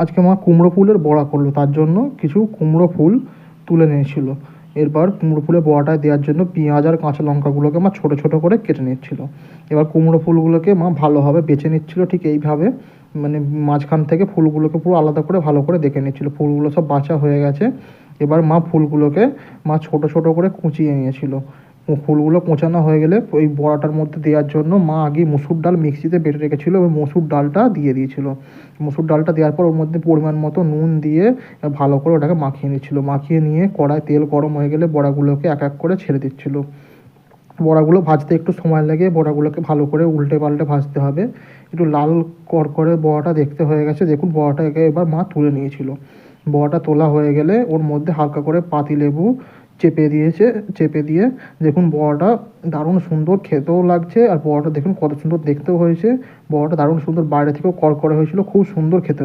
আজকে মা কুমড়ো ফুলের বড়া করলো, তার জন্য কিছু কুমড়ো ফুল তুলে নিয়েছিল। এরপর কুমড়ো ফুলের বড়াটা দেওয়ার জন্য পেঁয়াজ আর কাঁচা লঙ্কাগুলোকে মা ছোটো ছোটো করে কেটে নিচ্ছিল। এবার কুমড়ো ফুলগুলোকে মা ভালোভাবে বেছে নিচ্ছিল, ঠিক এইভাবে, মানে মাঝখান থেকে ফুলগুলোকে পুরো আলাদা করে ভালো করে দেখে নিচ্ছিল। ফুলগুলো সব বাছা হয়ে গেছে। এবার মা ফুলগুলোকে মা ছোটো ছোটো করে কুচিয়ে নিয়েছিল। ফুলগুলো কোঁচানো হয়ে গেলে ওই বড়াটার মধ্যে দেওয়ার জন্য মা আগে মসুর ডাল মিক্সিতে বেটে রেখেছিল, ওই মসুর ডালটা দিয়ে দিয়েছিল। মসুর ডালটা দেওয়ার পর ওর মধ্যে পরিমাণ মতো নুন দিয়ে ভালো করে ওটাকে মাখিয়ে নিচ্ছিল। মাখিয়ে নিয়ে কড়ায় তেল গরম হয়ে গেলে বড়াগুলোকে এক এক করে ছেড়ে দিচ্ছিল। বড়াগুলো ভাজতে একটু সময় লাগে, বড়াগুলোকে ভালো করে উল্টে পাল্টে ভাজতে হবে। একটু লাল করে বড়াটা দেখতে হয়ে গেছে, দেখুন বড়াটাকে এবার মা তুলে নিয়েছিল। বড়াটা তোলা হয়ে গেলে ওর মধ্যে হালকা করে পাতিলেবু চেপে দিয়েছে। চেপে দিয়ে দেখুন বড়াটা দারুণ সুন্দর খেতেও লাগছে, আর বড়াটা দেখুন কত সুন্দর দেখতেও হয়েছে। বড়াটা দারুণ সুন্দর, বাইরে থেকেও করকরে হয়েছিল, খুব সুন্দর খেতে।